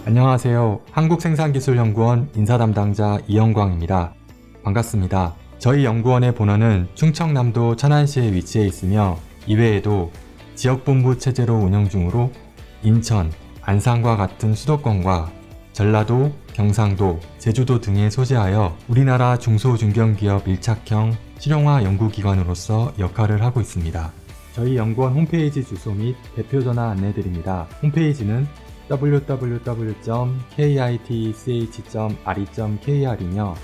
안녕하세요. 한국생산기술연구원 인사담당자 이영광입니다. 반갑습니다. 저희 연구원의 본원은 충청남도 천안시에 위치해 있으며 이외에도 지역본부 체제로 운영 중으로 인천, 안산과 같은 수도권과 전라도, 경상도, 제주도 등에 소재하여 우리나라 중소중견기업 밀착형 실용화 연구기관으로서 역할을 하고 있습니다. 저희 연구원 홈페이지 주소 및 대표전화 안내드립니다. 홈페이지는 www.kitch.re.kr이며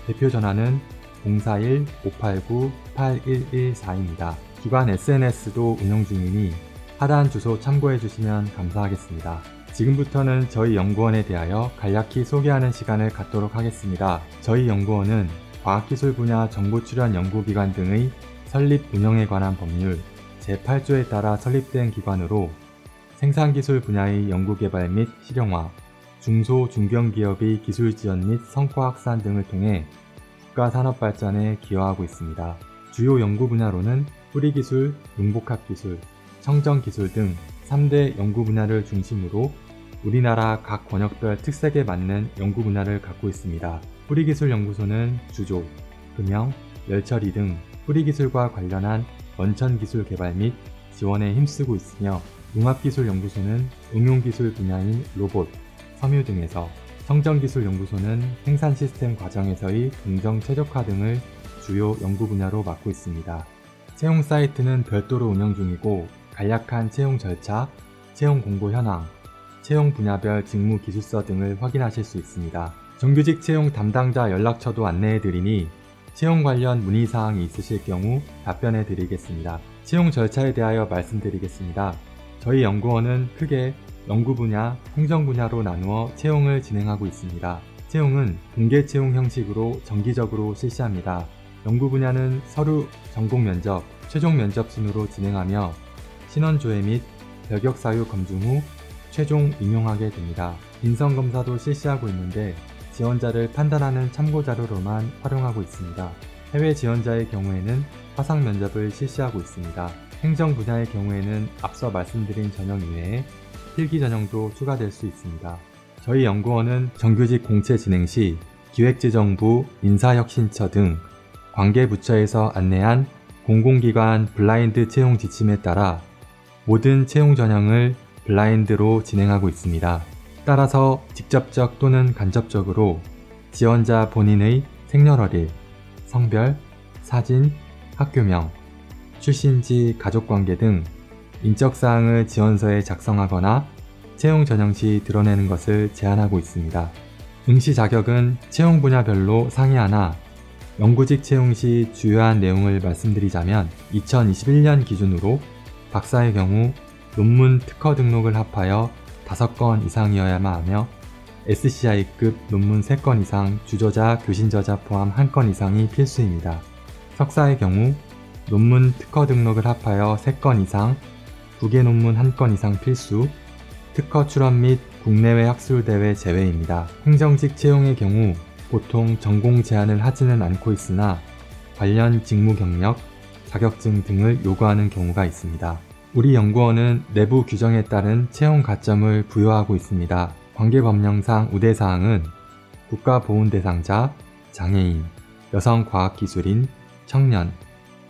대표전화는 041-589-8114입니다. 기관 SNS도 운영 중이니 하단 주소 참고해주시면 감사하겠습니다. 지금부터는 저희 연구원에 대하여 간략히 소개하는 시간을 갖도록 하겠습니다. 저희 연구원은 과학기술 분야 정보 출연 연구기관 등의 설립 운영에 관한 법률 제8조에 따라 설립된 기관으로 생산기술 분야의 연구개발 및 실용화, 중소, 중견기업의 기술 지원 및 성과 확산 등을 통해 국가 산업 발전에 기여하고 있습니다. 주요 연구 분야로는 뿌리기술, 농복합기술, 청정기술 등 3대 연구 분야를 중심으로 우리나라 각 권역별 특색에 맞는 연구 분야를 갖고 있습니다. 뿌리기술연구소는 주조, 금형, 열처리 등 뿌리기술과 관련한 원천기술 개발 및 지원에 힘쓰고 있으며 융합기술연구소는 응용기술 분야인 로봇, 섬유 등에서, 청정기술연구소는 생산 시스템 과정에서의 공정 최적화 등을 주요 연구 분야로 맡고 있습니다. 채용 사이트는 별도로 운영 중이고 간략한 채용 절차, 채용 공고 현황, 채용 분야별 직무 기술서 등을 확인하실 수 있습니다. 정규직 채용 담당자 연락처도 안내해드리니 채용 관련 문의사항이 있으실 경우 답변해 드리겠습니다. 채용 절차에 대하여 말씀드리겠습니다. 저희 연구원은 크게 연구 분야, 행정 분야로 나누어 채용을 진행하고 있습니다. 채용은 공개 채용 형식으로 정기적으로 실시합니다. 연구 분야는 서류, 전공 면접, 최종 면접 순으로 진행하며 신원 조회 및 별격 사유 검증 후 최종 임용하게 됩니다. 인성 검사도 실시하고 있는데 지원자를 판단하는 참고 자료로만 활용하고 있습니다. 해외 지원자의 경우에는 화상 면접을 실시하고 있습니다. 행정 분야의 경우에는 앞서 말씀드린 전형 이외에 필기 전형도 추가될 수 있습니다. 저희 연구원은 정규직 공채 진행 시 기획재정부, 인사혁신처 등 관계부처에서 안내한 공공기관 블라인드 채용 지침에 따라 모든 채용 전형을 블라인드로 진행하고 있습니다. 따라서 직접적 또는 간접적으로 지원자 본인의 생년월일, 성별, 사진, 학교명, 출신지, 가족관계 등 인적사항을 지원서에 작성하거나 채용 전형 시 드러내는 것을 제한하고 있습니다. 응시 자격은 채용 분야별로 상이하나 연구직 채용 시 주요한 내용을 말씀드리자면 2021년 기준으로 박사의 경우 논문 특허 등록을 합하여 5건 이상이어야만 하며 SCI급 논문 3건 이상 주저자, 교신저자 포함 1건 이상이 필수입니다. 석사의 경우 논문 특허 등록을 합하여 3건 이상, 국외 논문 1건 이상 필수, 특허 출원 및 국내외 학술대회 제외입니다. 행정직 채용의 경우 보통 전공 제한을 하지는 않고 있으나 관련 직무 경력, 자격증 등을 요구하는 경우가 있습니다. 우리 연구원은 내부 규정에 따른 채용 가점을 부여하고 있습니다. 관계법령상 우대사항은 국가보훈 대상자, 장애인, 여성과학기술인, 청년,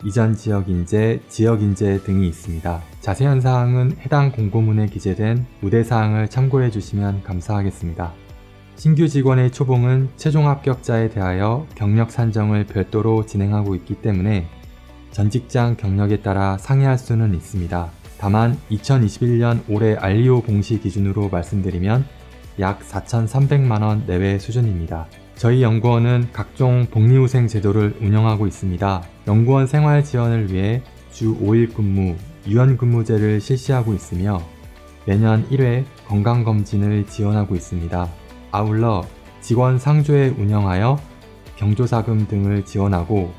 이전 지역인재, 지역인재 등이 있습니다. 자세한 사항은 해당 공고문에 기재된 우대사항을 참고해 주시면 감사하겠습니다. 신규 직원의 초봉은 최종 합격자에 대하여 경력 산정을 별도로 진행하고 있기 때문에 전 직장 경력에 따라 상이할 수는 있습니다. 다만 2021년 올해 알리오 공시 기준으로 말씀드리면 약 4,300만원 내외 수준입니다. 저희 연구원은 각종 복리후생 제도를 운영하고 있습니다. 연구원 생활 지원을 위해 주 5일 근무, 유연근무제를 실시하고 있으며 매년 1회 건강검진을 지원하고 있습니다. 아울러 직원 상조회 운영하여 경조사금 등을 지원하고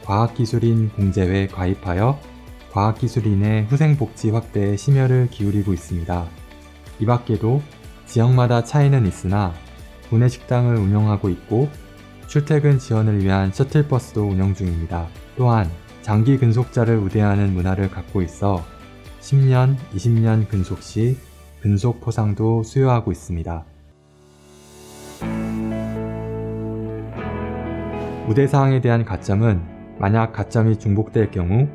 과학기술인 공제회 가입하여 과학기술인의 후생복지 확대에 심혈을 기울이고 있습니다. 이 밖에도 지역마다 차이는 있으나 구내식당을 운영하고 있고 출퇴근 지원을 위한 셔틀버스도 운영 중입니다. 또한 장기 근속자를 우대하는 문화를 갖고 있어 10년, 20년 근속 시 근속 포상도 수여하고 있습니다. 우대사항에 대한 가점은 만약 가점이 중복될 경우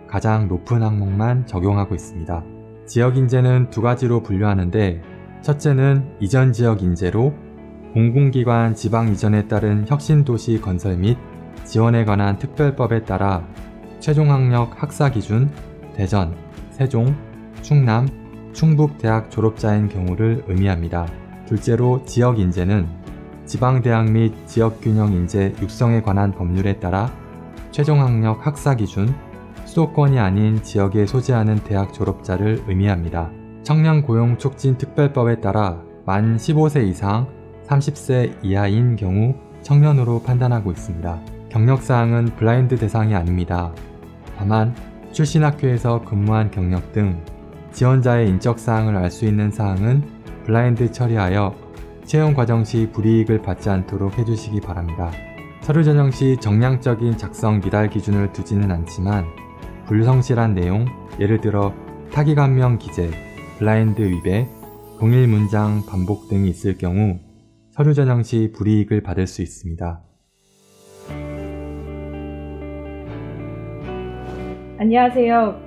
가장 높은 항목만 적용하고 있습니다. 지역인재는 두 가지로 분류하는데, 첫째는 이전 지역 인재로 공공기관 지방 이전에 따른 혁신도시 건설 및 지원에 관한 특별법에 따라 최종학력 학사기준 대전, 세종, 충남, 충북 대학 졸업자인 경우를 의미합니다. 둘째로 지역인재는 지방대학 및 지역균형인재 육성에 관한 법률에 따라 최종학력 학사기준 수도권이 아닌 지역에 소재하는 대학 졸업자를 의미합니다. 청년고용촉진특별법에 따라 만 15세 이상 30세 이하인 경우 청년으로 판단하고 있습니다. 경력사항은 블라인드 대상이 아닙니다. 다만 출신 학교에서 근무한 경력 등 지원자의 인적사항을 알 수 있는 사항은 블라인드 처리하여 채용 과정 시 불이익을 받지 않도록 해주시기 바랍니다. 서류 전형 시 정량적인 작성 미달 기준을 두지는 않지만 불성실한 내용, 예를 들어 타기감명 기재, 블라인드 위배, 동일 문장 반복 등이 있을 경우 서류 전형 시 불이익을 받을 수 있습니다. 안녕하세요.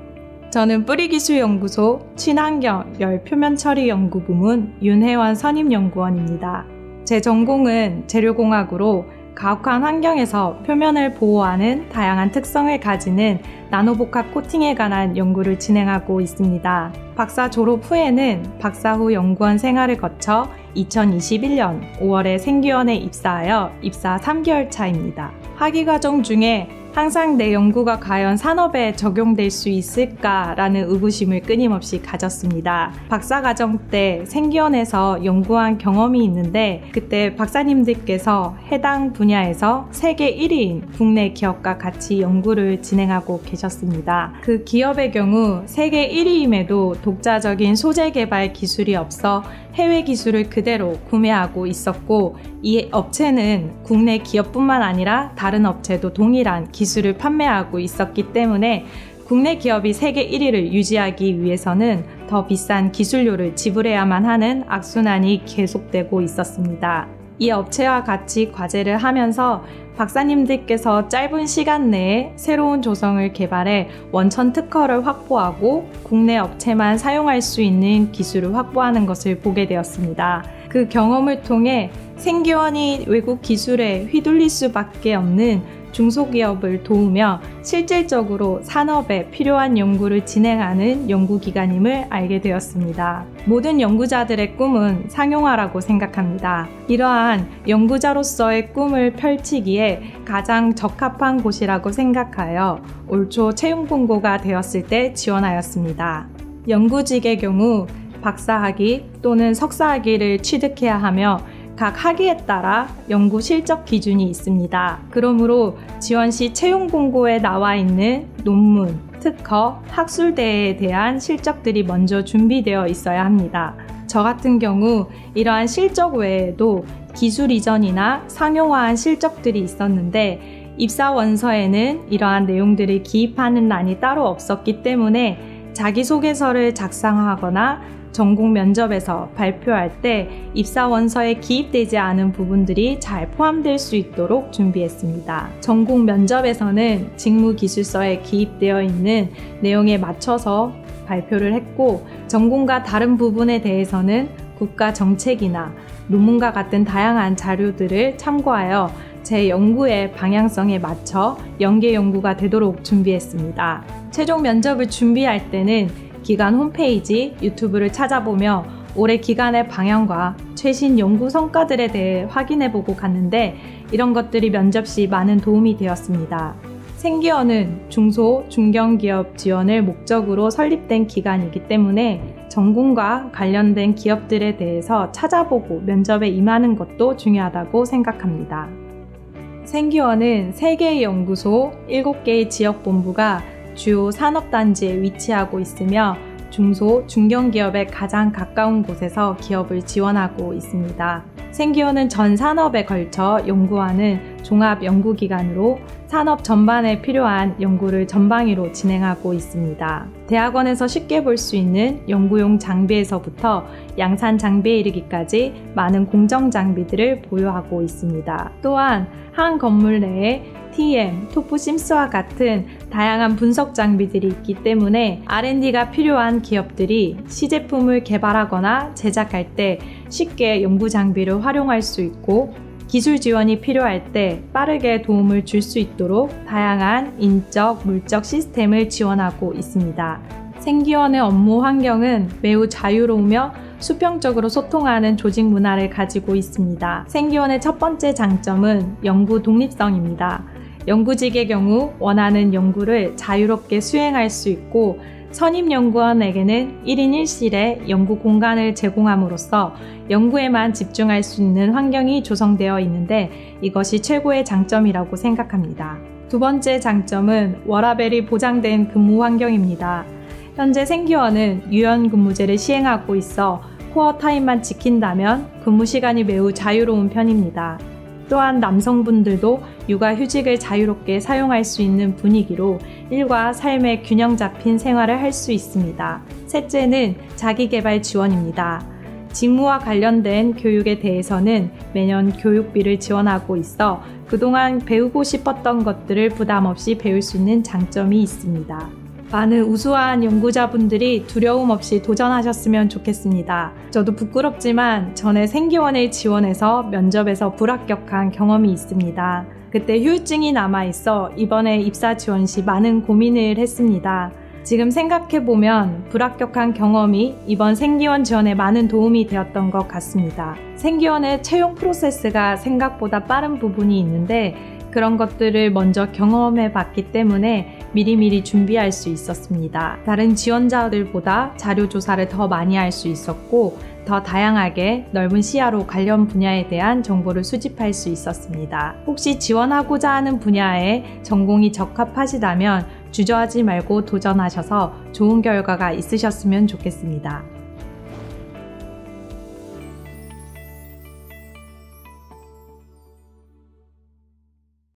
저는 뿌리기술연구소 친환경 열표면처리연구 부문 윤혜원 선임연구원입니다. 제 전공은 재료공학으로 가혹한 환경에서 표면을 보호하는 다양한 특성을 가지는 나노복합 코팅에 관한 연구를 진행하고 있습니다. 박사 졸업 후에는 박사 후 연구원 생활을 거쳐 2021년 5월에 생기원에 입사하여 입사 3개월 차입니다. 학위과정 중에 항상 내 연구가 과연 산업에 적용될 수 있을까라는 의구심을 끊임없이 가졌습니다. 박사과정 때 생기원에서 연구한 경험이 있는데, 그때 박사님들께서 해당 분야에서 세계 1위인 국내 기업과 같이 연구를 진행하고 계셨습니다. 그 기업의 경우 세계 1위임에도 독자적인 소재 개발 기술이 없어 해외 기술을 그대로 구매하고 있었고, 이 업체는 국내 기업뿐만 아니라 다른 업체도 동일한 기술을 판매하고 있었기 때문에 국내 기업이 세계 1위를 유지하기 위해서는 더 비싼 기술료를 지불해야만 하는 악순환이 계속되고 있었습니다. 이 업체와 같이 과제를 하면서 박사님들께서 짧은 시간 내에 새로운 조성을 개발해 원천 특허를 확보하고 국내 업체만 사용할 수 있는 기술을 확보하는 것을 보게 되었습니다. 그 경험을 통해 생기원이 외국 기술에 휘둘릴 수밖에 없는 중소기업을 도우며 실질적으로 산업에 필요한 연구를 진행하는 연구기관임을 알게 되었습니다. 모든 연구자들의 꿈은 상용화라고 생각합니다. 이러한 연구자로서의 꿈을 펼치기에 가장 적합한 곳이라고 생각하여 올 초 채용 공고가 되었을 때 지원하였습니다. 연구직의 경우 박사학위 또는 석사학위를 취득해야 하며 각 학위에 따라 연구 실적 기준이 있습니다. 그러므로 지원 시 채용 공고에 나와 있는 논문, 특허, 학술대회에 대한 실적들이 먼저 준비되어 있어야 합니다. 저 같은 경우 이러한 실적 외에도 기술 이전이나 상용화한 실적들이 있었는데, 입사 원서에는 이러한 내용들을 기입하는欄이 따로 없었기 때문에 자기소개서를 작성하거나 전공 면접에서 발표할 때 입사 원서에 기입되지 않은 부분들이 잘 포함될 수 있도록 준비했습니다. 전공 면접에서는 직무기술서에 기입되어 있는 내용에 맞춰서 발표를 했고, 전공과 다른 부분에 대해서는 국가 정책이나 논문과 같은 다양한 자료들을 참고하여 제 연구의 방향성에 맞춰 연계 연구가 되도록 준비했습니다. 최종 면접을 준비할 때는 기관 홈페이지, 유튜브를 찾아보며 올해 기관의 방향과 최신 연구 성과들에 대해 확인해보고 갔는데, 이런 것들이 면접 시 많은 도움이 되었습니다. 생기원은 중소, 중견기업 지원을 목적으로 설립된 기관이기 때문에 전공과 관련된 기업들에 대해서 찾아보고 면접에 임하는 것도 중요하다고 생각합니다. 생기원은 3개의 연구소, 7개의 지역본부가 주요 산업단지에 위치하고 있으며 중소, 중견기업에 가장 가까운 곳에서 기업을 지원하고 있습니다. 생기원은 전 산업에 걸쳐 연구하는 종합연구기관으로 산업 전반에 필요한 연구를 전방위로 진행하고 있습니다. 대학원에서 쉽게 볼 수 있는 연구용 장비에서부터 양산 장비에 이르기까지 많은 공정 장비들을 보유하고 있습니다. 또한 한 건물 내에 TM, 토프심스와 같은 다양한 분석 장비들이 있기 때문에 R&D가 필요한 기업들이 시제품을 개발하거나 제작할 때 쉽게 연구 장비를 활용할 수 있고 기술 지원이 필요할 때 빠르게 도움을 줄 수 있도록 다양한 인적, 물적 시스템을 지원하고 있습니다. 생기원의 업무 환경은 매우 자유로우며 수평적으로 소통하는 조직 문화를 가지고 있습니다. 생기원의 첫 번째 장점은 연구 독립성입니다. 연구직의 경우 원하는 연구를 자유롭게 수행할 수 있고 선임연구원에게는 1인 1실의 연구 공간을 제공함으로써 연구에만 집중할 수 있는 환경이 조성되어 있는데 이것이 최고의 장점이라고 생각합니다. 두 번째 장점은 워라밸이 보장된 근무 환경입니다. 현재 생기원은 유연근무제를 시행하고 있어 코어 타임만 지킨다면 근무 시간이 매우 자유로운 편입니다. 또한 남성분들도 육아휴직을 자유롭게 사용할 수 있는 분위기로 일과 삶의 균형 잡힌 생활을 할 수 있습니다. 셋째는 자기개발 지원입니다. 직무와 관련된 교육에 대해서는 매년 교육비를 지원하고 있어 그동안 배우고 싶었던 것들을 부담 없이 배울 수 있는 장점이 있습니다. 많은 우수한 연구자분들이 두려움 없이 도전하셨으면 좋겠습니다. 저도 부끄럽지만 전에 생기원을 지원해서 면접에서 불합격한 경험이 있습니다. 그때 후유증이 남아있어 이번에 입사 지원 시 많은 고민을 했습니다. 지금 생각해보면 불합격한 경험이 이번 생기원 지원에 많은 도움이 되었던 것 같습니다. 생기원의 채용 프로세스가 생각보다 빠른 부분이 있는데 그런 것들을 먼저 경험해 봤기 때문에 미리미리 준비할 수 있었습니다. 다른 지원자들보다 자료 조사를 더 많이 할 수 있었고 더 다양하게 넓은 시야로 관련 분야에 대한 정보를 수집할 수 있었습니다. 혹시 지원하고자 하는 분야에 전공이 적합하시다면 주저하지 말고 도전하셔서 좋은 결과가 있으셨으면 좋겠습니다.